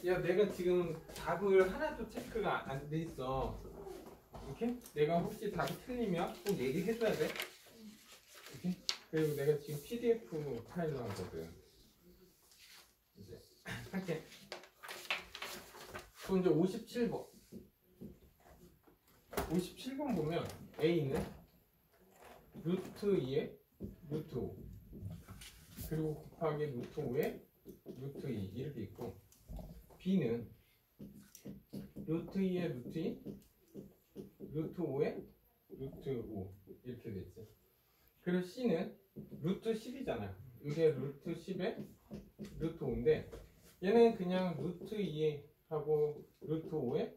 야, 내가 지금 답을 하나도 체크가 안 돼 있어. 이렇게? 내가 혹시 답이 틀리면 꼭 얘기해줘야 돼. 이렇게? 그리고 내가 지금 PDF 파일로 하거든. 이제 할게. 그럼 이제 57번. 57번 보면 A는 루트 2에 루트 5 그리고 곱하기 루트 5에 루트 2 이렇게 있고, B는 루트 2에 루트 2 루트 5에 루트 5 이렇게 됐지. 그리고 C는 루트 10이잖아. 이게 루트 10에 루트 5인데 얘는 그냥 루트 2에 하고 루트 5에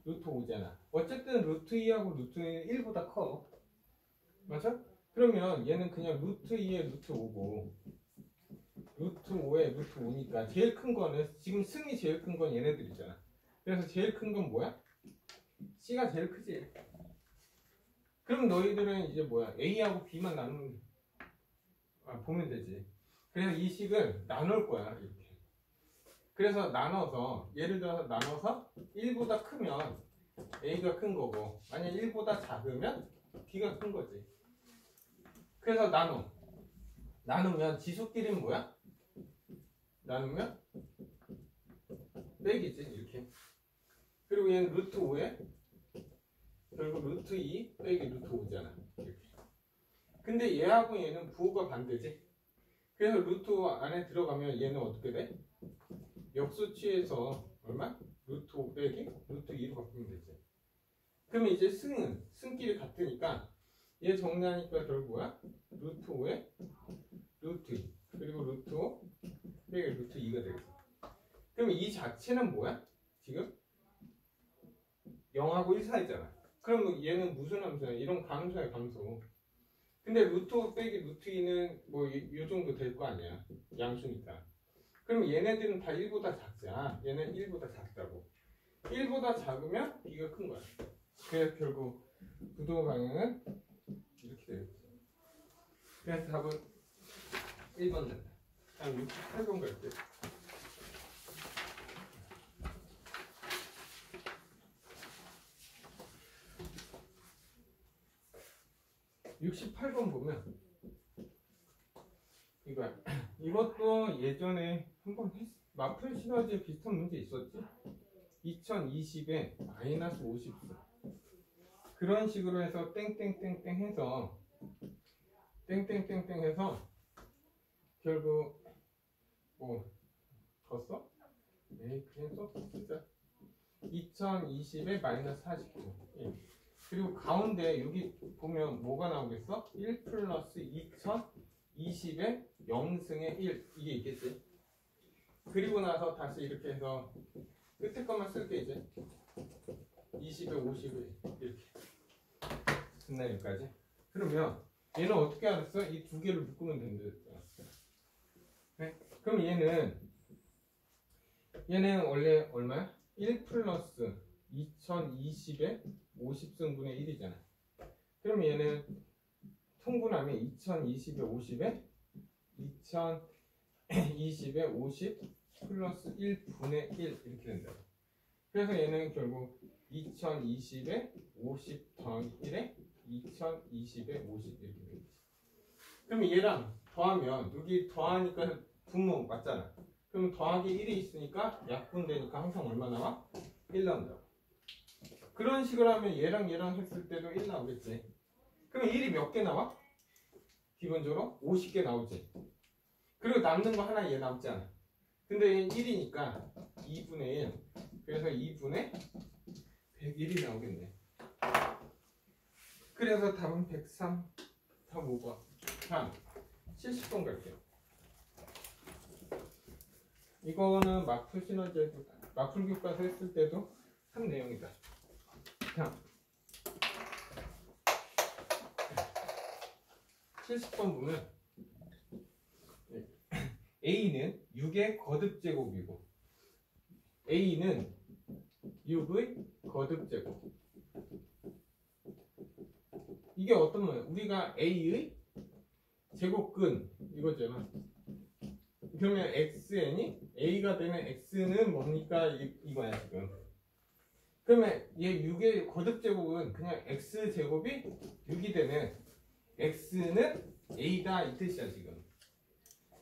루트 5잖아. 어쨌든 루트 2하고 루트 1보다 커. 맞아? 그러면 얘는 그냥 루트 2에 루트 5고 루트 5에 루트 5니까 제일 큰 거는, 지금 승이 제일 큰 건 얘네들이잖아. 그래서 제일 큰 건 뭐야? C가 제일 크지. 그럼 너희들은 이제 뭐야? A하고 B만 나누면 보면 되지. 그래서 이 식을 나눌 거야. 이렇게. 그래서 나눠서, 예를 들어서 나눠서 1보다 크면 A가 큰 거고, 만약 1보다 작으면 B가 큰 거지. 그래서 나누면 지수끼리는 뭐야? 나누면 빼기지. 이렇게. 그리고 얘는 루트 5에 결국 루트 2 빼기 루트 5잖아. 이렇게. 근데 얘하고 얘는 부호가 반대지. 그래서 루트 안에 들어가면 얘는 어떻게 돼? 역수치에서 얼마? 루트 5 빼기 루트 2로 바꾸면 되지. 그러면 이제 승끼리 같으니까 얘 정리하니까 결국 뭐야? 루트 5에 루트 2 그리고 루트 5 빼기 루트 2가 되겠어. 그러면 이 자체는 뭐야? 지금 0하고 1 사이잖아. 그럼 얘는 무슨 함수야? 이런 감수야, 감수. 근데 루트 5 빼기 루트 2는 뭐 이 정도 될 거 아니야. 양수니까. 그럼 얘네들은 다 1보다 작자. 얘는 1보다 작다고. 1보다 작으면 B가 큰 거야. 그래서 결국 부도 방향은 이렇게 되겠지. 그래서 답은 1번 된다. 다음 68번 갈게. (68번) 보면 이것도 예전에 한번 마플 시너지에 비슷한 문제 있었지. 2020에 마이너스 50수 그런 식으로 해서 땡땡땡땡 해서 땡땡땡땡 해서 결국 뭐 더 써? 에이 그냥 쓰자. 2020에 마이너스 49. 예. 그리고 가운데 여기 보면 뭐가 나오겠어? 1 플러스 2020에 0승에 1 이게 있겠지. 그리고 나서 다시 이렇게 해서 끝에 것만 쓸게. 이제 20에 50에 이렇게 됐나 여기까지. 그러면 얘는 어떻게 알았어? 이 두 개를 묶으면 된다. 네? 그럼 얘는 원래 얼마야? 1 플러스 2020에 50승분의 1이잖아. 그럼 얘는 통분하면 2020에 50에 2020에 50 플러스 1분의 1 이렇게 된다. 그래서 얘는 결국 2020에 50 더하기 1에 2020에 50 이렇게 되겠지. 그럼 얘랑 더하면 여기 더하니까 분모 맞잖아. 그럼 더하기 1이 있으니까 약분되니까 항상 얼마 나와? 1 나온다. 그런 식으로 하면 얘랑 했을 때도 1 나오겠지. 그럼 1이 몇 개 나와? 기본적으로 50개 나오지. 그리고 남는 거 하나 얘 남지 않아. 근데 얘는 1이니까 2분의 1. 그래서 2분의 101이 나오겠네. 그래서 답은 103. 답 5번. 다음 70번 갈게요. 이거는 마플 시너지에도 마플 교과서 했을 때도 한 내용이다. 자, 70번 보면 A는 6의 거듭제곱이고 A는 6의 거듭제곱. 이게 어떤 거예요? 우리가 A의 제곱근 이거잖아. 그러면 xn이 a가 되는 x는 뭡니까? 이거야 지금. 그러면 얘 6의 거듭제곱은 그냥 x제곱이 6이 되는 x는 a다 이 뜻이야 지금.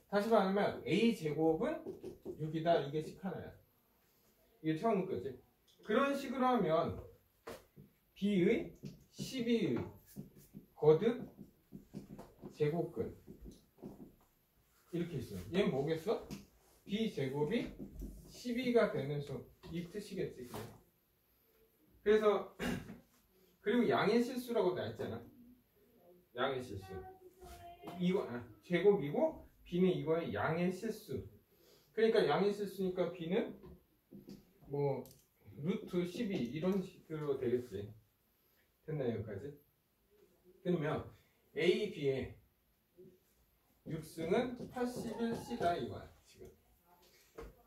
다시 말하면 a제곱은 6이다 이게 식 하나야. 이게 처음 거지. 그런 식으로 하면 b의 12의 거듭 제곱근 이렇게 있어요. 얘는 뭐겠어? b제곱이 12가 되는 수 이 뜻이겠지. 그냥. 그래서 그리고 양의 실수라고 나 했잖아. 양의 실수. 이거 제곱이고 b는 이거의 양의 실수. 그러니까 양의 실수니까 b는 뭐 루트 12 이런 식으로 되겠지. 됐나요 여기까지? 그러면 a, b의 6승은 81c다 이거야 지금.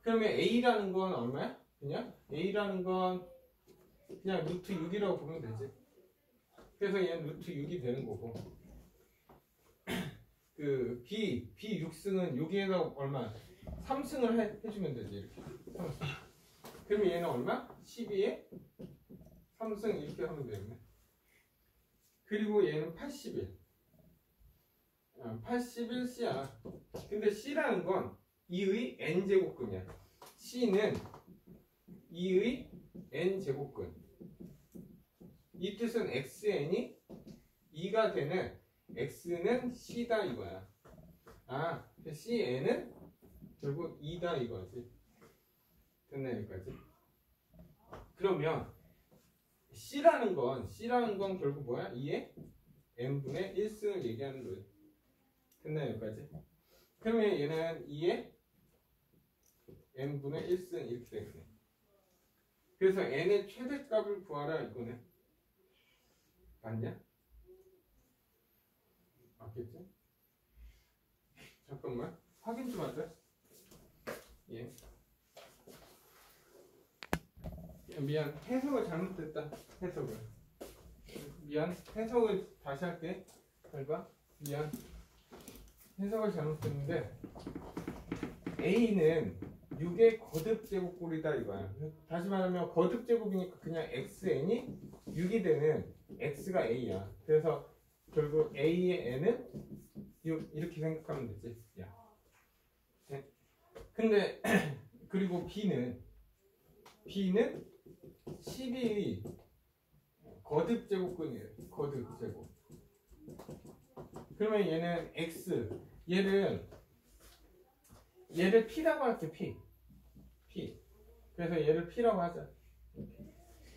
그러면 a라는 건 얼마야? 그냥 a라는 건 그냥 루트 6이라고 보면 되지. 그래서 얘는 루트 6이 되는 거고 그 b 6승은 여기에다 얼마? 3승을 해주면 되지 이렇게. 3승. 그러면 얘는 얼마? 12에 3승 이렇게 하면 되겠네. 그리고 얘는 81. 81c야. 근데 c라는 건 2의 n제곱근이야. c는 2의 n제곱근. 이 뜻은 xn이 2가 되는 x는 c다 이거야. cn은 결국 2다 이거지. 됐나 여기까지? 그러면 c라는 건 결국 뭐야? 2의 n분의 1승을 얘기하는 거예요. 됐나 여기까지? 그러면 얘는 2의 n분의 1승 이렇게 되겠네. 그래서 n의 최대값을 구하라 이거네. 맞냐? 맞겠지? 잠깐만 확인 좀 하자. 예. 미안, 해석을 잘못했다. 해석을 다시 할게. 잘 봐. 미안, 해석을 잘못했는데 a는 6의 거듭제곱꼴이다 이거야. 다시 말하면 거듭제곱이니까 그냥 xn이 6이 되는 x가 a야. 그래서 결국 a의 n은 6 이렇게 생각하면 되지. 야. 네. 근데 그리고 b는 12의 거듭제곱근이에요. 거듭제곱. 그러면 얘는 x 얘를 p라고 할게. p. 그래서 얘를 p라고 하자.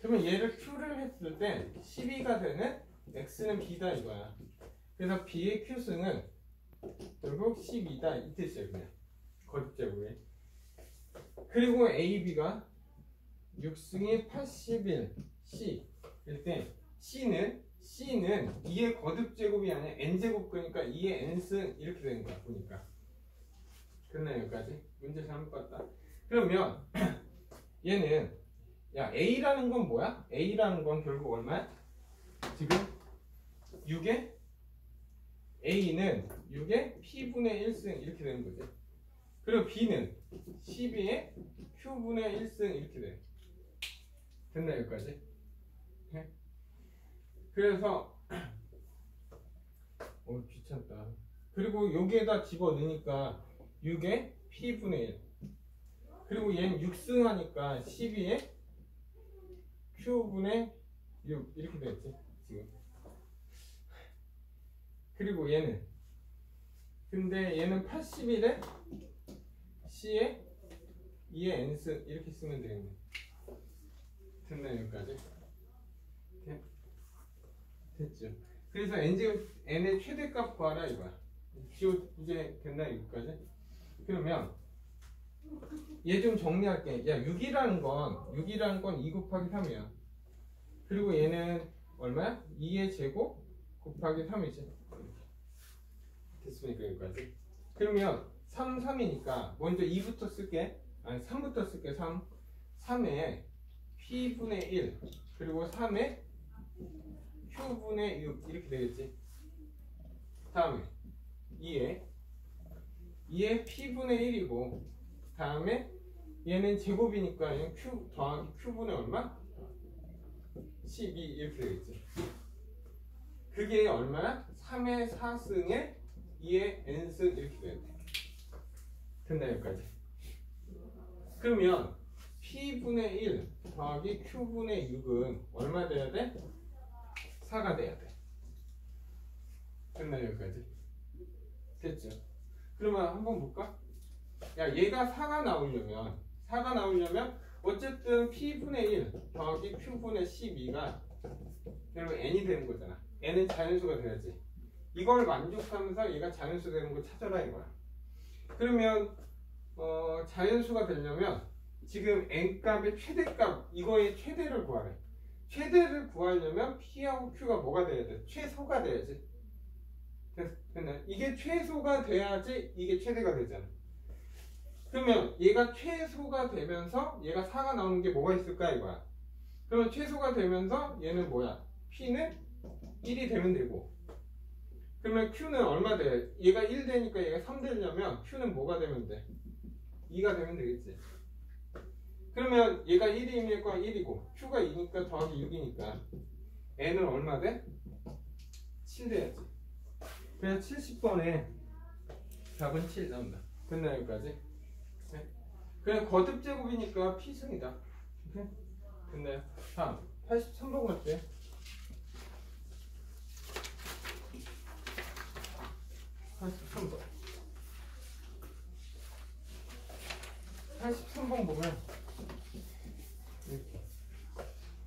그러면 얘를 q를 했을 때 12가 되는 x는 b다 이거야. 그래서 b의 q승은 결국 12다 이 뜻이에요. 그냥 거듭제곱에. 그리고 a, b가 6승이 81c 일 때 c는 2의 거듭제곱이 아니라 n제곱이니까 2의 n승 이렇게 되는 거야. 보니까 됐나요 여기까지? 문제 잘못 봤다. 그러면 얘는 야 a라는 건 뭐야? a라는 건 결국 얼마야? 지금 6의 a는 6의 p분의 1승 이렇게 되는 거지. 그리고 b는 12의 q분의 1승 이렇게 돼. 됐나요 여기까지? 네? 그래서 귀찮다. 그리고 여기에다 집어넣으니까 6의 p분의 1. 그리고 얘는 6승하니까 12의 q분의 6 이렇게 되겠지 지금. 그리고 근데 얘는 81에 c에 2의 n승 이렇게 쓰면 되겠네. 됐나요 여기까지? 됐죠. 그래서 n의 최대값 구하라 이거야. 이제 됐나요 여기까지? 그러면 얘 좀 정리할게. 야 6이라는 건 2 곱하기 3이야. 그리고 얘는 얼마야? 2의 제곱 곱하기 3이지. 됐습니까 여기까지? 그러면 3, 3이니까 먼저 2부터 쓸게. 아니 3부터 쓸게. 3에 p분의 1 그리고 3에 q분의 6 이렇게 되겠지. 다음에 2에 2의 p분의 1이고 다음에 얘는 제곱이니까 얘는 q 더하기 q분의 얼마? 12 이렇게 되겠지. 그게 얼마야? 3의 4승에 2의 n승 이렇게 돼야 돼. 됐나 여기까지? 그러면 p분의 1 더하기 q분의 6은 얼마 돼야 돼? 4가 돼야 돼. 됐나 여기까지? 됐죠? 그러면 한번 볼까? 야 얘가 4가 나오려면 어쨌든 p분의 1 더하기 q분의 12가 결국 n이 되는 거잖아. n은 자연수가 돼야지. 이걸 만족하면서 얘가 자연수 되는 거 찾아라 이거야. 그러면 자연수가 되려면 지금 n값의 최대값 이거의 최대를 구하래. 최대를 구하려면 p하고 q가 뭐가 돼야 돼? 최소가 돼야지. 됐나? 이게 최소가 돼야지 이게 최대가 되잖아. 그러면 얘가 최소가 되면서 얘가 4가 나오는 게 뭐가 있을까 이거야. 그러면 최소가 되면서 얘는 뭐야? p는 1이 되면 되고, 그러면 q는 얼마 돼? 얘가 1 되니까 얘가 3 되려면 q는 뭐가 되면 돼? 2가 되면 되겠지. 그러면 얘가 1이니까 1이고 q가 2니까 더하기 6이니까 n은 얼마 돼? 7 돼야지. 그냥 70번에 답은 7 나온다. 됐나 여기까지? 네. 그냥 거듭제곱이니까 p승이다. 오케이? 됐나요? 다음 83번 갈게요. 83번 83번 보면 이렇게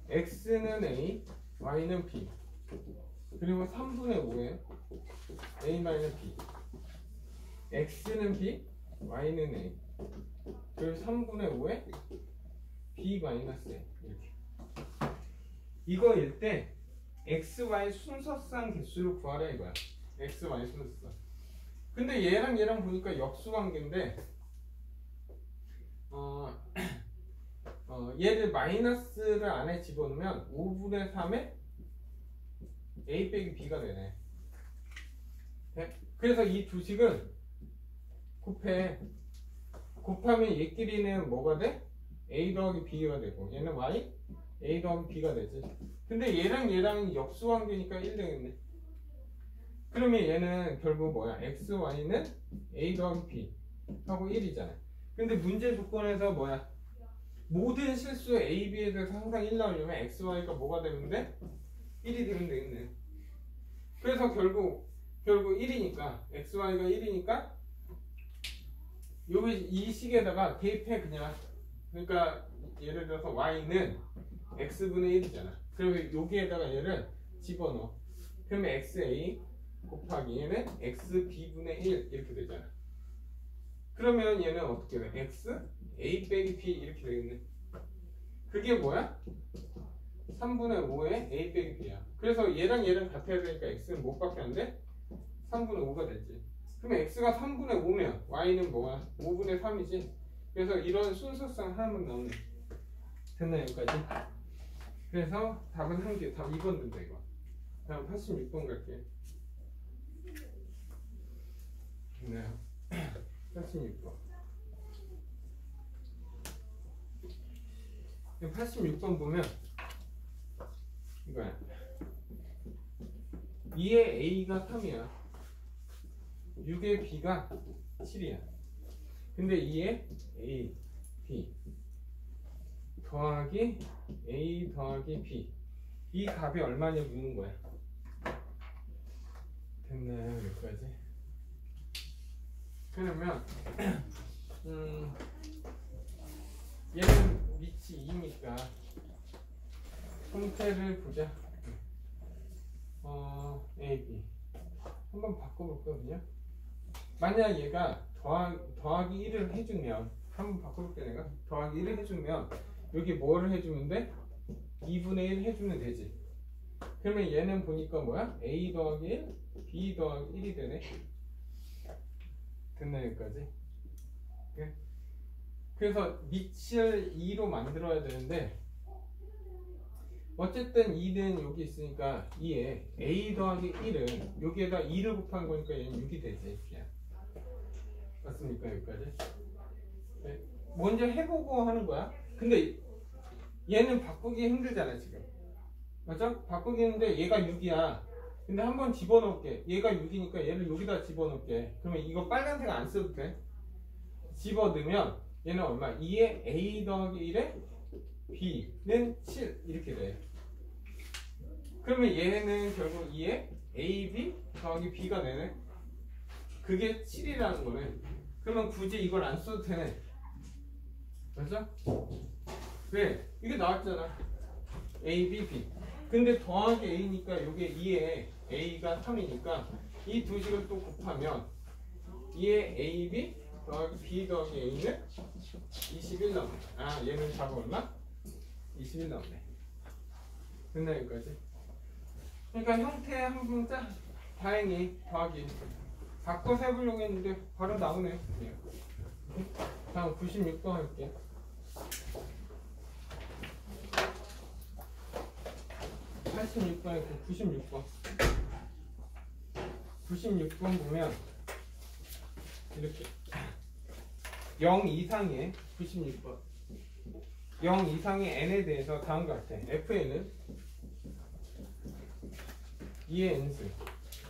x는 a, y는 b 그리고 3분의 5에 a-b x는 b, y는 a 그리고 3분의 5에 b-a 이렇게 이거일 때 x, y 순서상 개수를 구하라 이거야. x, y 순서상. 근데 얘랑 보니까 역수관계인데 얘를 마이너스를 안에 집어넣으면 5분의 3에 a 빼기 b가 되네. 그래서 이 두 식은 곱하면 얘끼리는 뭐가 돼? a 더하기 b가 되고 얘는 y a 더하기 b가 되지. 근데 얘랑 역수관계니까 1 되겠네. 그러면 얘는 결국 뭐야? x, y는 a 더하기 b 하고 1이잖아. 근데 문제 조건에서 뭐야? 모든 실수 a, b에 대해서 항상 1 나오려면 x, y가 뭐가 되면 돼? 1이 되면 되겠네. 그래서 결국 1이니까 x, y가 1이니까 여기 이 식에다가 대입해 그냥. 그러니까 예를 들어서 y는 x분의 1이잖아. 그러면 여기에다가 얘를 집어넣어. 그러면 xa 곱하기 얘는 xb분의 1 이렇게 되잖아. 그러면 얘는 어떻게 돼? x a 빼기 b 이렇게 되겠네. 그게 뭐야? 3분의 5에 a 빼기 b야. 그래서 얘랑 같아야 되니까 x는 뭐밖에 안 돼? 3분의 5가 되지. 그러면 x가 3분의 5면 y는 뭐야? 5분의 3이지. 그래서 이런 순서상 하나만 나오네. 됐나 여기까지? 그래서 답은 한 개, 답 2번 된다 이거. 다음 86번 갈게. 됐나요? 86번. 86번 보면 이거야. 2의 a가 3이야. 6의 b가 7이야. 근데 2의 a, b 더하기 a 더하기 b 이 값이 얼마냐 묻는 거야. 됐나요? 여기까지? 그러면 얘는 위치 2니까 형태를 보자. a, b 한번 바꿔볼까 그냥? 만약 얘가 더하기 1을 해주면 한번 바꿔볼게 내가. 더하기 1을 해주면 여기 뭐를 해주면 돼? 2분의 1 해주면 되지. 그러면 얘는 보니까 뭐야? a 더하기 1, b 더하기 1이 되네. 됐나 여기까지? 네? 그래서 밑을 2로 만들어야 되는데 어쨌든 2는 여기 있으니까 2에 a 더하기 1은 여기에다 2를 곱한 거니까 얘는 6이 되지. 그냥. 맞습니까? 여기까지? 네. 먼저 해보고 하는 거야. 근데 얘는 바꾸기 힘들잖아 지금. 맞아? 바꾸기 힘든데 얘가 6이야. 근데 한번 집어넣을게. 얘가 6이니까 얘를 여기다 집어넣을게. 그러면 이거 빨간색 안 써도 돼. 집어넣으면 얘는 얼마? 2에 a 더하기 1에 b는 7 이렇게 돼. 그러면 얘는 결국 2에 ab 더하기 b가 되네. 그게 7이라는 거네. 그러면 굳이 이걸 안 써도 되네. 맞아? 왜? 이게 나왔잖아. a, b, b. 근데 더하기 a니까 이게 2에 a가 3이니까 이 두 식을 또 곱하면 2에 ab 더하기 b 더하기 a는 21 나오네. 아, 얘는 답은 얼마? 21 나오네. 됐나 여기까지? 그러니까 형태 한 문자 다행히 더하기 바꿔서 해보려고 했는데 바로 나오네요. 네. 다음 96번 할게요. 86번에 96번. 96번 보면 이렇게 0 이상의 96번 0 이상의 n에 대해서 다음과 같아. fn은 2의 n승,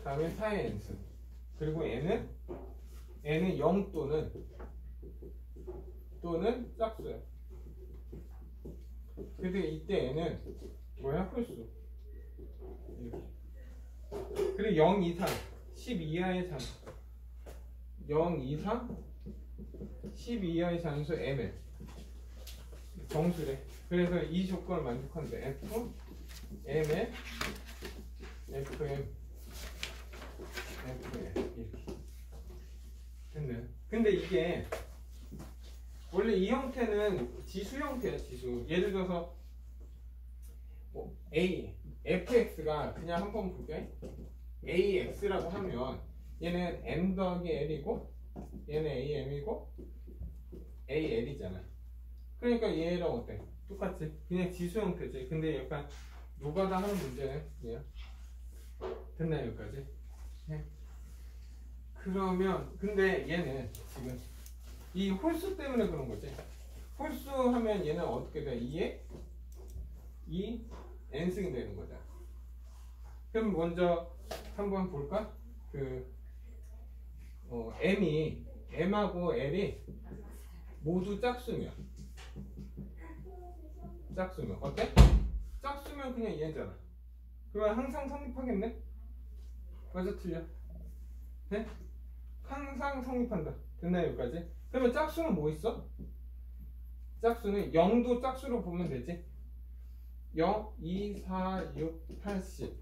다음에 4의 n승, 그리고 n은 0 또는 짝수야. 그래서 이때 n은 뭐야? 홀수. 이렇게. 그리고 0 이상 10 이하의 장 0 이상 10 이하의 장수 mn 정수래. 그래서 이 조건을 만족한대. f mn fm 이렇게 됐네. 근데 이게 원래 이 형태는 지수 형태야. 지수. 예를 들어서 a fx가 그냥 한번 볼게. ax라고 하면 얘는 m 더하기 l이고 얘는 am이고 al이잖아. 그러니까 얘랑 어때? 똑같지? 그냥 지수 형태지. 근데 약간 노가다 하는 문제네. 얘야. 됐나요 여기까지? 네. 그러면 근데 얘는 지금 이 홀수 때문에 그런 거지. 홀수 하면 얘는 어떻게 돼? 2에 2 n승이 되는 거잖아. 그럼 먼저 한번 볼까? m하고 l이 모두 짝수면 어때? 짝수면 그냥 얘잖아. 그러면 항상 성립하겠네? 맞아 틀려? 네? 항상 성립한다. 됐나요 여기까지? 그러면 짝수는 뭐 있어? 짝수는 0도 짝수로 보면 되지. 0, 2, 4, 6, 8, 10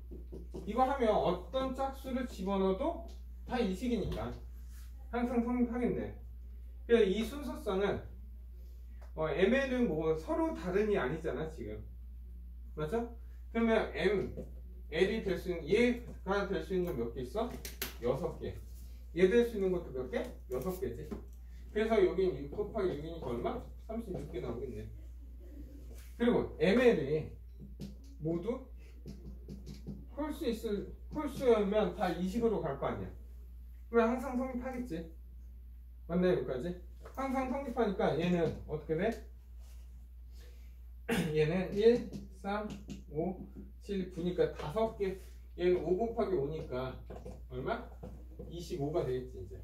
이거 하면 어떤 짝수를 집어넣어도 다 이 식이니까 항상 성립하겠네. 그래서 이 순서상은 ml은 뭐 서로 다른이 아니잖아 지금. 맞죠? 그러면 l이 될 수 있는 얘가 될 수 있는 건 몇 개 있어? 6개. 얘 될 수 있는 것도 몇 개? 6개지. 그래서 여긴 6 곱하기 6이니까 얼마? 36개 나오겠네. 그리고 ml이 모두 홀수면 다 이 식으로 갈 거 아니야. 그러면 항상 성립하겠지. 맞나요 여기까지? 항상 성립하니까 얘는 어떻게 돼? 얘는 1, 3, 5, 7, 9니까 5개. 얘는 5 곱하기 5니까 얼마? 25가 되겠지 이제.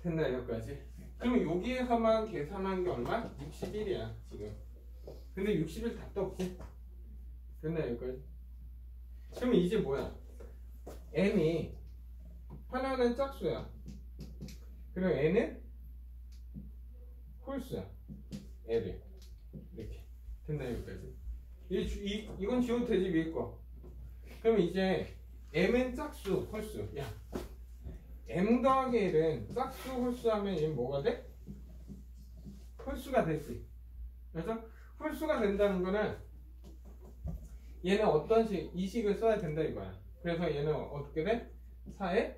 됐나요 여기까지? 그러면 여기에서만 계산한 게 얼마? 61이야 지금. 근데 60일 답도 없지. 됐나요 여기까지? 그러면 이제 뭐야? n이 하나는 짝수야. 그리고 n은 홀수야. l이 이렇게. 됐나요 여기까지? 이건 지워도 되지 위에 거. 그러면 이제 m은 짝수, 홀수. 야, m 더하기 l은 짝수, 홀수 하면 얘는 뭐가 돼? 홀수가 되지. 그래서 홀수가 된다는 거는 얘는 어떤 식, 이 식을 써야 된다 이거야. 그래서 얘는 어떻게 돼? 4에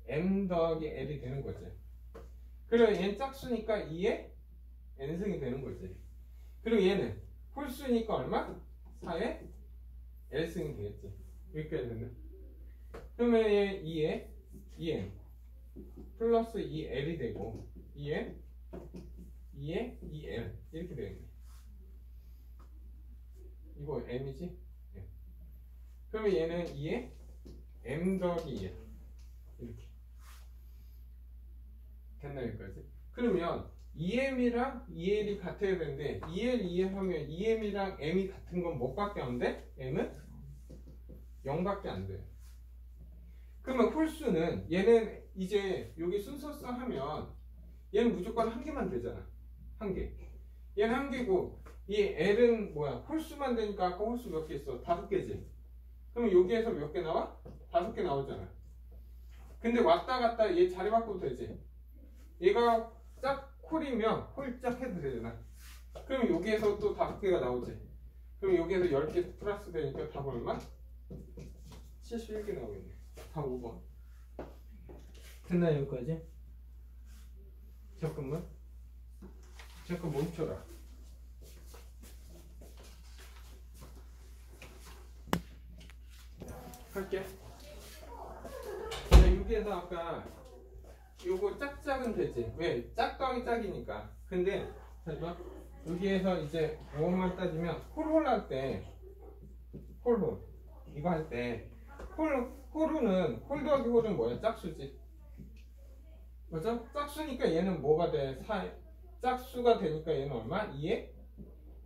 m 더하기 l이 되는 거지. 그리고 얘는 짝수니까 2에 n승이 되는 거지. 그리고 얘는 홀수니까 얼마? 4에 l승이 되겠지. 여기까지 됐네. 그러면 얘 2에 2n 플러스 2L이 되고 2N 2에 2L 이렇게 되겠네. 이거 M이지? 네. 그러면 얘는 2에 M 더하기 2L 이렇게 됐나 여기까지? 그러면 2M이랑 2L이 같아야 되는데 2L, 2L 하면 2M이랑 M이 같은 건 뭐밖에 안 돼? M은 0밖에 안 돼. 그러면 홀수는 얘는 이제 여기 순서상 하면 얘는 무조건 한 개만 되잖아. 한 개. 얘는 한 개고 이 L은 뭐야? 홀수만 되니까 아까 홀수 몇 개 있어? 5개지. 그러면 여기에서 몇 개 나와? 5개 나오잖아. 근데 왔다 갔다 얘 자리 바꿔도 되지. 얘가 짝 콜이면 홀짝 해도 되잖아. 그럼 여기에서 또 5개가 나오지. 그럼 여기에서 10개 플러스 되니까 답은 얼마? 71개 나오겠네. 다 5번. 됐나 여기까지? 잠깐만 멈춰라. 할게. 자, 여기에서 아까 요거 짝짝은 되지. 왜? 짝덩이 짝이니까. 근데 잠시만 여기에서 이제 뭐만 따지면 홀홀 할 때 홀홀 이거 할 때 홀은 홀 더하기 홀은 뭐야? 짝수지. 맞아? 짝수니까 얘는 뭐가 돼? 짝수가 되니까 얘는 얼마? 2에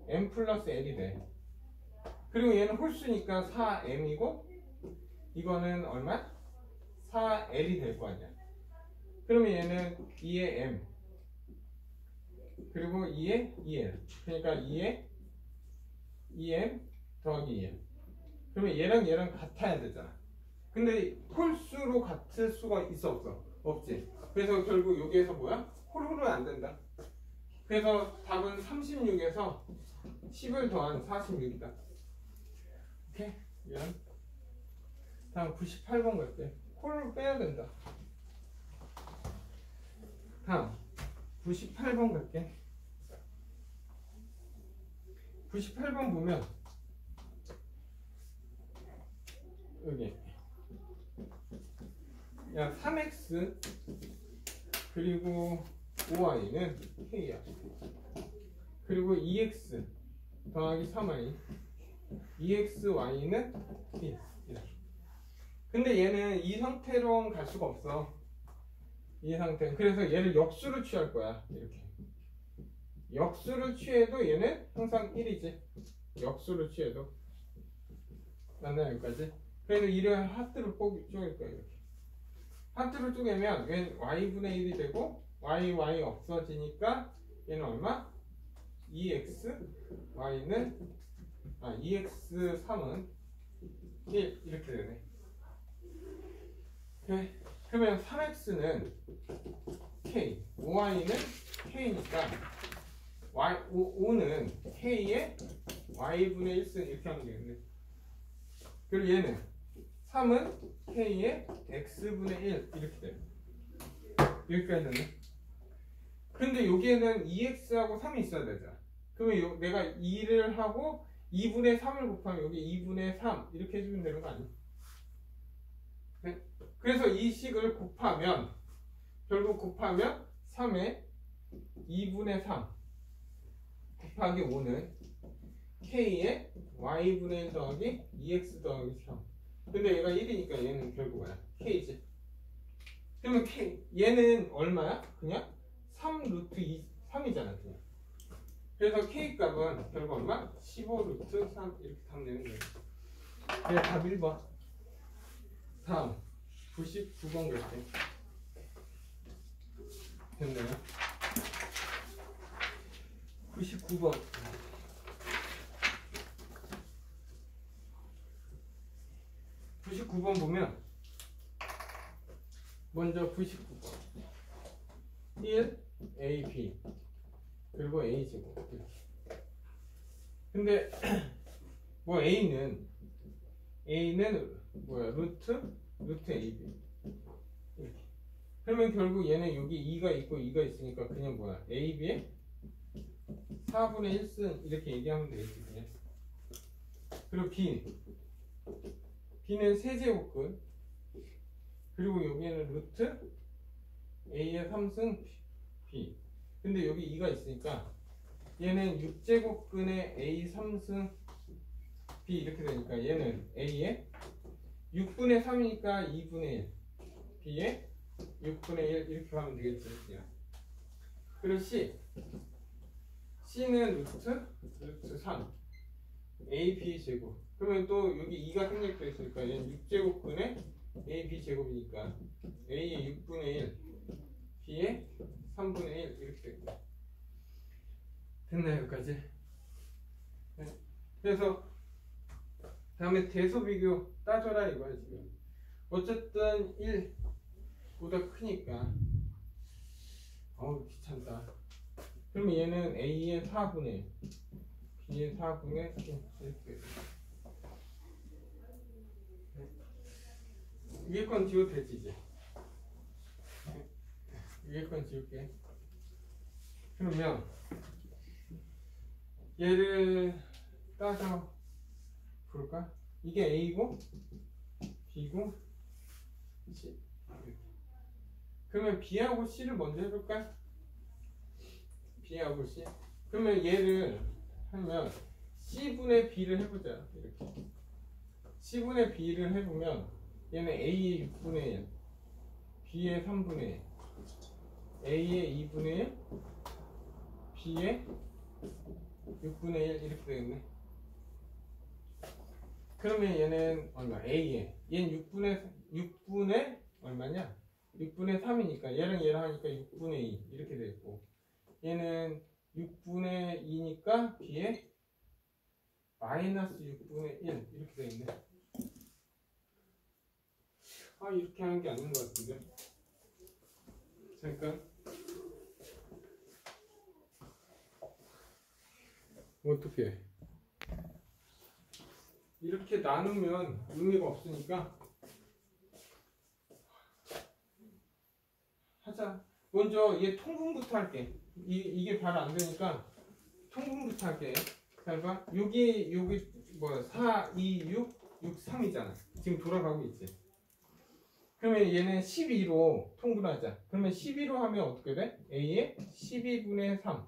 M 플러스 L이 돼. 그리고 얘는 홀수니까 4M이고 이거는 얼마? 4L이 될 거 아니야. 그러면 얘는 2에 M 그리고 2에 2L 그러니까 2에 2M 더하기 2L 그러면 얘랑 같아야 되잖아. 근데 홀수로 같을 수가 있어 없어? 없지. 그래서 결국 여기에서 뭐야? 홀홀은 안 된다. 그래서 답은 36에서 10을 더한 46이다. 오케이? 미안. 다음 98번 갈게. 홀을 빼야 된다. 다음 98번 갈게. 98번 보면 여기 야 3x 그리고 5y는 k야. 그리고 2x 더하기 3y 2xy는 k. 근데 얘는 이 상태로는 갈 수가 없어. 이 상태는. 그래서 얘를 역수를 취할 거야. 이렇게 역수를 취해도 얘는 항상 1이지. 역수를 취해도. 맞나요 여기까지? 그래서 이를 하트로 쪼갤 거야. 이렇게 하트로 쪼개면 얘는 y분의 1이 되고 y 없어지니까 얘는 얼마? 2x y는 2x3은 1 이렇게 되네. 오케이. 그러면 3x는 k, 5y는 k니까 5는 k의 y분의 1승 이렇게 하면 되겠네. 그리고 얘는 3은 k의 x분의 1 이렇게 돼요. 여기까지 됐네. 근데 여기에는 2x하고 3이 있어야 되잖아. 그러면 내가 2를 하고 2분의 3을 곱하면 여기 2분의 3 이렇게 해주면 되는 거 아니야? 네? 그래서 이 식을 곱하면 결국 곱하면 3에 2분의 3 곱하기 5는 k의 y분의 1 더하기 2x 더하기 3. 근데 얘가 1이니까 얘는 결국 뭐야? k지. 그러면 k 얘는 얼마야? 그냥 3 루트 2 3이잖아 그냥. 그래서 k 값은 결국 얼마? 15 루트 3 이렇게 답 내는 거예요. 그래 답 1번. 다음 99번 갈게. 됐나요? 99번. 99번 보면 먼저 99번 1 a b 그리고 a 제곱 이렇게. 근데 뭐 a는 뭐야 루트 ab 이렇게. 그러면 결국 얘는 여기 2가 있고 2가 있으니까 그냥 뭐야 ab의 4분의 1승 이렇게 얘기하면 되겠지 그냥. 그리고 b는 세제곱근 그리고 여기에는 루트 A의 3승 B. 근데 여기 2가 있으니까 얘는 6제곱근의 A 3승 B 이렇게 되니까 얘는 A의 6분의 3이니까 2분의 1 B의 6분의 1 이렇게 가면 되겠지. 그리고 C는 루트 3 AB 제곱. 그러면 또 여기 2가 생략되어 있으니까 얘는 6제곱분의 AB 제곱이니까 A의 6분의 1 B의 3분의 1 이렇게 되겠다. 됐나요? 여기까지? 네. 그래서 다음에 대소 비교 따져라 이거야 지금. 어쨌든 1보다 크니까 어우 귀찮다. 그러면 얘는 A의 4분의 B의 4분의 1 이렇게. 위에 건 지워도 되지 이제. 위에 건 지울게. 그러면 얘를 따져 볼까? 이게 A고 B고 C. 그러면 B하고 C를 먼저 해볼까? B하고 C. 그러면 얘를 하면 C분의 B를 해보자. 이렇게 C분의 B를 해보면 얘는 A의 6분의 1 B의 3분의 1 A의 2분의 1 B의 6분의 1 이렇게 되겠네. 그러면 얘는 얼마? A에 얘는 6분의 얼마냐? 6분의 3이니까 얘랑 하니까 6분의 2 이렇게 되겠고 얘는 6분의 2니까 B에 마이너스 6분의 1 이렇게 되겠네. 아 이렇게 하는 게 아닌 것 같은데. 잠깐. 어떻게? 이렇게 나누면 의미가 없으니까 하자. 먼저 얘 통분부터 할게. 이게 바로 안 되니까 통분부터 할게. 잘 봐. 여기 뭐야? 4, 2, 6, 6, 3이잖아. 지금 돌아가고 있지. 그러면 얘는 12로 통분하자. 그러면 12로 하면 어떻게 돼? A의 12분의 3,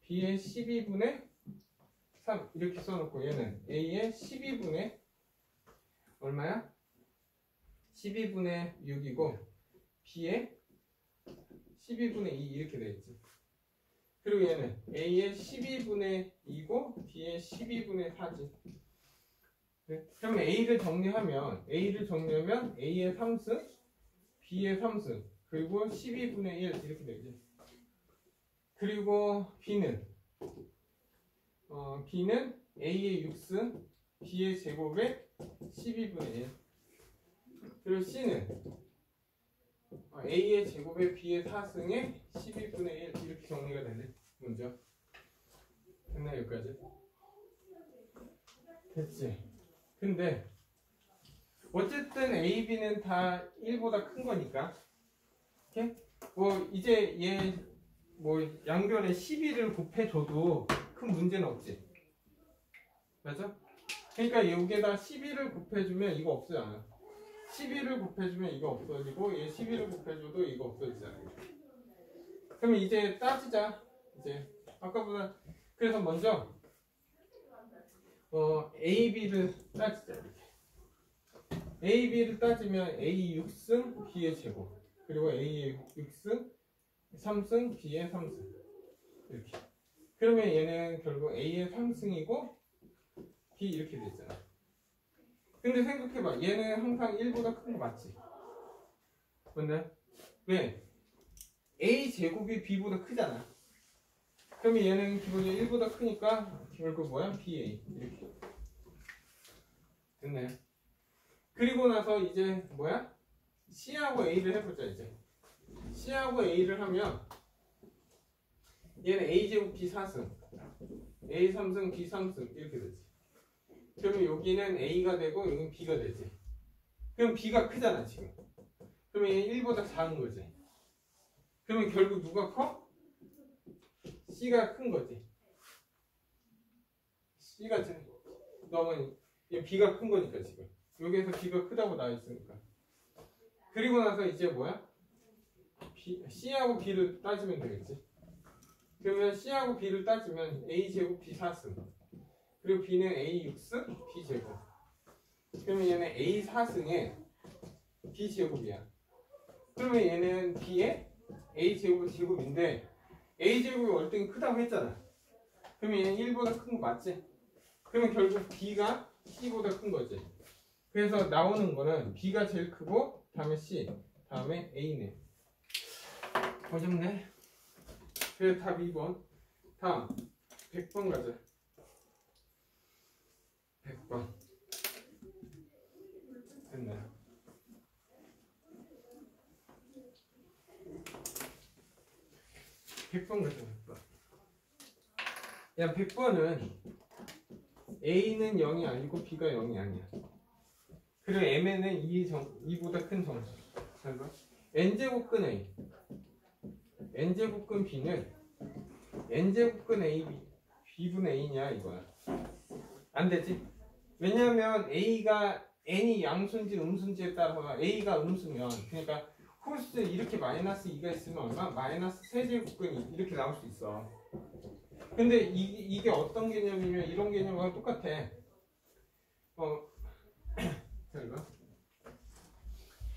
B의 12분의 3 이렇게 써놓고 얘는 A의 12분의 얼마야? 12분의 6이고 B의 12분의 2 이렇게 되겠지. 그리고 얘는 A의 12분의 2고 B의 12분의 4지. 네? 그러면 A를 정리하면 A의 3승, B의 3승, 그리고 12분의 1 이렇게 되지. 그리고 B는 A의 6승, B의 제곱에 12분의 1. 그리고 C는 A의 제곱에 B의 4승에 12분의 1 이렇게 정리가 되네. 먼저 됐나 여기까지? 됐지? 근데 어쨌든 A, B는 다 1보다 큰 거니까 오케이? 뭐 이제 얘 뭐 양변에 12를 곱해줘도 큰 문제는 없지. 맞아? 그러니까 여기에다 12를 곱해주면 이거 없어지잖아. 12를 곱해주면 이거 없어지고 얘 12를 곱해줘도 이거 없어지잖아. 그럼 이제 따지자. 이제 아까보다. 그래서 먼저 A, B를 따지자. 이렇게. A, B를 따지면 A 6승 B의 제곱 그리고 A의 6승 3승 B의 3승 이렇게. 그러면 얘는 결국 A의 3승이고 B 이렇게 됐잖아. 근데 생각해봐. 얘는 항상 1보다 큰 거 맞지? 맞나요? 왜? A 제곱이 B보다 크잖아. 그러면 얘는 기본적으로 1보다 크니까 결국 뭐야? BA 이렇게 됐나요? 그리고 나서 이제 뭐야? C하고 A를 해보자. 이제 C하고 A를 하면 얘는 A제곱 B 4승 A 3승 B 3승 이렇게 되지. 그러면 여기는 A가 되고 여기는 B가 되지. 그럼 B가 크잖아 지금. 그러면 얘는 1보다 작은 거지. 그러면 결국 누가 커? C가 큰 거지. C가 너무 B가 큰 거니까 지금. 여기에서 B가 크다고 나와 있으니까. 그리고 나서 이제 뭐야? C하고 B를 따지면 되겠지. 그러면 C하고 B를 따지면 A제곱 B 4승 그리고 B는 A 6승 B 제곱. 그러면 얘는 A 4승에 B 제곱이야. 그러면 얘는 B의 A 제곱 제곱인데 A 제곱이 월등히 크다고 했잖아. 그러면 얘는 1보다 큰 거 맞지? 그러면 결국 B가 C보다 큰 거지. 그래서 나오는 거는 B가 제일 크고 다음에 C 다음에 A네. 어렵네. 그래서 답 2번. 다음 100번 가자. 100번 됐나요? 100번 가자. 100번. 야 100번은 A는 0이 아니고 B가 0이 아니야. 그리고 M에는 2보다 큰 정수. 잘 봐. N제곱근 A N제곱근 B는 N제곱근 A B분의 A냐 이거야. 안 되지? 왜냐하면 A가 N이 양수인지 음수인지에 따라서 A가 음수면 그러니까 홀수 이렇게 마이너스 2가 있으면 얼마? 마이너스 세제곱근이 이렇게 나올 수 있어. 근데 이게 어떤 개념이면 이런 개념과 똑같아. 잘 봐.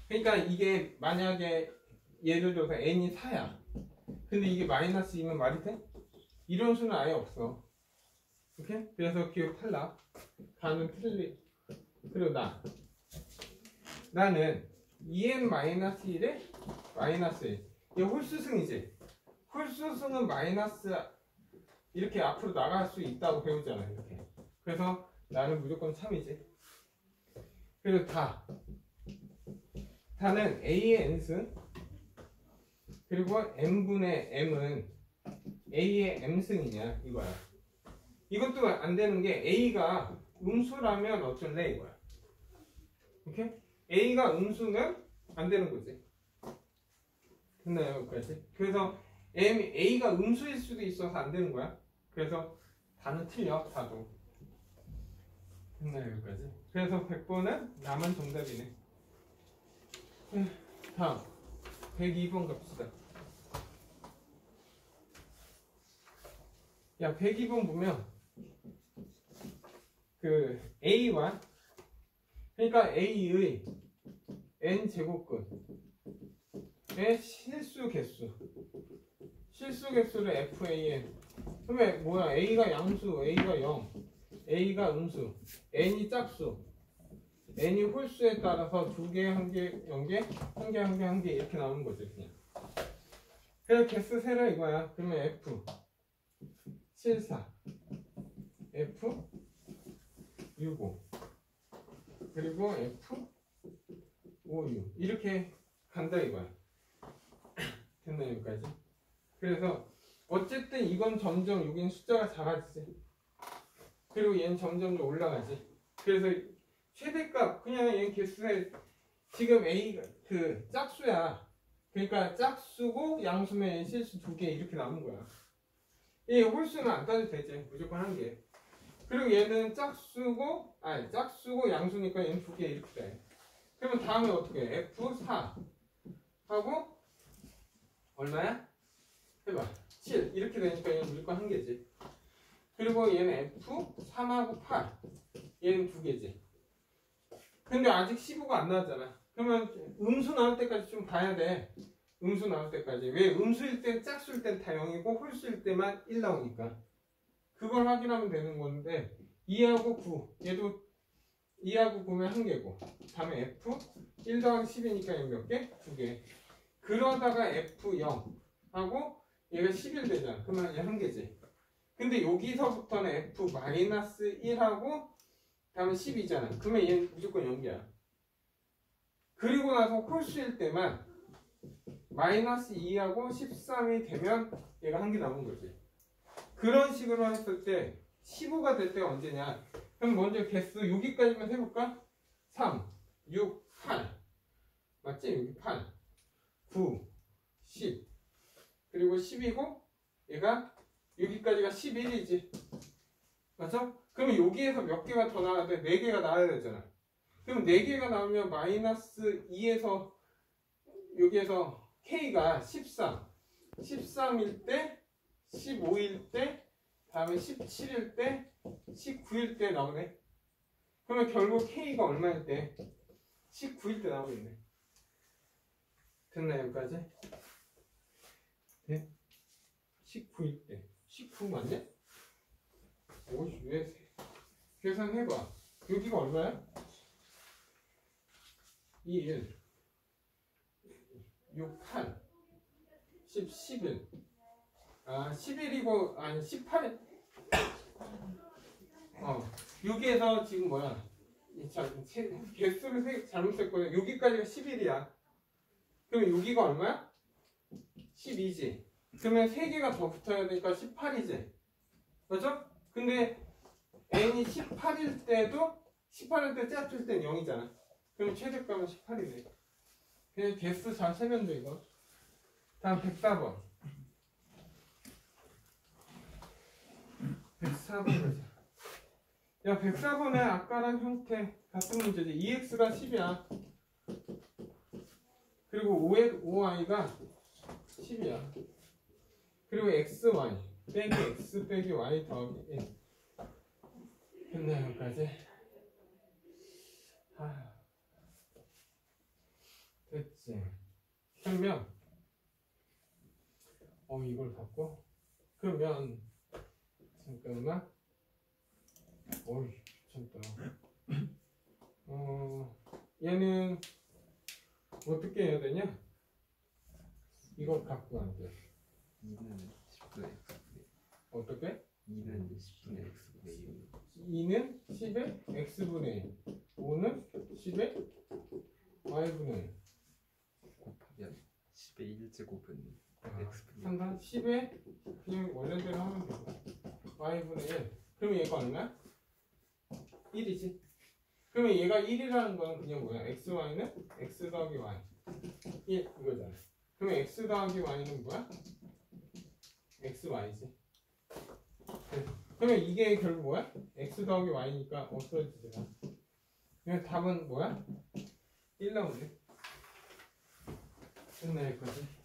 그러니까 이게 만약에 예를 들어서 n이 4야. 근데 이게 마이너스 2면 말이 돼? 이런 수는 아예 없어. 오케이? 그래서 기억 탈락. 다는 틀리. 그리고 나는 2n-1에 마이너스 1. 이게 홀수승이지. 홀수승은 마이너스 이렇게 앞으로 나갈 수 있다고 배우잖아. 이렇게. 그래서 나는 무조건 3이지. 그리고 다는 A의 n승 그리고 n분의 m은 A의 m승이냐 이거야. 이것도 안 되는 게 A가 음수라면 어쩔래 이거야. 오케이? A가 음수면 안 되는 거지. 됐나요? 여기까지? 그래서 A가 음수일 수도 있어서 안 되는 거야. 그래서 다는 틀려. 다도. 됐나요? 여기까지? 그래서 100번은 나만 정답이네. 다음 102번 갑시다. 야 102번 보면 그 A와 그러니까 A의 n제곱근의 실수 개수를 FAN. 그러면 뭐야? A가 양수, A가 0, A가 음수, N이 짝수, N이 홀수에 따라서 2개, 1개, 0개, 1개, 1개, 1개 이렇게 나오는 거지 그냥. 그래서 개수 세라 이거야. 그러면 F 74, F 65, 그리고 F 56 이렇게 간다 이거야. 됐나 여기까지? 그래서 어쨌든 이건 점점 여기는 숫자가 작아지지. 그리고 얘는 점점 올라가지. 그래서 최대값 그냥 얘 개수에 지금 A가 그 짝수야. 그러니까 짝수고 양수면 실수 2개 이렇게 남은 거야. 이 홀수는 안 따도 되지. 무조건 1개. 그리고 얘는 짝수고 양수니까 얘는 2개 이렇게 돼. 그러면 다음에 어떻게 해? F4 하고 얼마야? 해봐. 7 이렇게 되니까 얘는 무조건 1개지. 그리고 얘는 F3하고 8 얘는 2개지. 근데 아직 15가 안 나왔잖아. 그러면 음수 나올 때까지 좀 봐야 돼. 음수 나올 때까지. 왜? 음수일 땐 짝수일 땐 다 0이고 홀수일 때만 1 나오니까. 그걸 확인하면 되는 건데 2하고 9 얘도 2하고 9면 1개고 다음에 F 1 더하기 10이니까 얘 몇 개? 2개. 그러다가 F0 하고 얘가 11 되잖아. 그러면 얘 1개지. 근데 여기서부터는 F-1하고 다음에 10이잖아. 그러면 얘는 무조건 0개야. 그리고 나서 홀수일 때만 마이너스 2하고 13이 되면 얘가 1개 남은 거지. 그런 식으로 했을 때 15가 될 때가 언제냐? 그럼 먼저 개수 여기까지만 해볼까? 3, 6, 8 맞지? 여기 8, 9, 10 그리고 10이고 얘가 여기까지가 11이지. 맞죠? 그러면 여기에서 몇 개가 더 나와야 돼? 4개가 나와야 되잖아. 그럼 4개가 나오면 마이너스 2에서 여기에서 K가 13일 때, 15일 때, 다음에 17일 때, 19일 때 나오네. 그러면 결국 K가 얼마일 때? 19일 때 나오겠네. 됐나요, 여기까지? 네? 19일 때. 19 맞냐? 오씨, 왜? 계산해봐. 여기가 얼마야? 2, 1, 6, 8, 10, 11. 아, 11이고, 아니, 18일. 여기에서 지금 뭐야? 개수를 잘못 썼거든. 여기까지가 11이야. 그럼 여기가 얼마야? 12지. 그러면 3개가 더 붙어야 되니까 18이지. 맞죠? 근데 n이 18일 때도 18일 때 짝줄 땐 0이잖아. 그럼 최대값은 18이네. 그냥 개수 잘 세면 돼 이거. 다음 104번. 104번 보자. 야 104번에 아까랑 형태 같은 문제지. 2x가 10이야. 그리고 5y가 10이야. 그리고 xy 빼기 x 빼기 y 더하기 1. 됐나요 여기까지? 됐지. 그러면 이걸 바꿔? 그러면 잠깐만. 귀찮다. 얘는 어떻게 해야 되냐? 이걸 갖고 안 돼. 2는 10분의 x분의 어떻게? 2는 10분의 x분의 1 2는 10의 x분의 1, 5는 10의 y분의 1 곱하면 10의 1제곱은 x분의 상단 10의 그냥 원래대로 하면 되고 y분의 1. 그러면 얘가 얼마야? 1이지. 그러면 얘가 1이라는 거는 그냥 뭐야? xy는 x 더하기 y 1 이거잖아. 그러면 x 더하기 y는 뭐야? xy지. 그러면 이게 결국 뭐야? x 더하기 y니까 없어지잖아. 그럼 답은 뭐야? 1 나오네. 됐네 여기까지.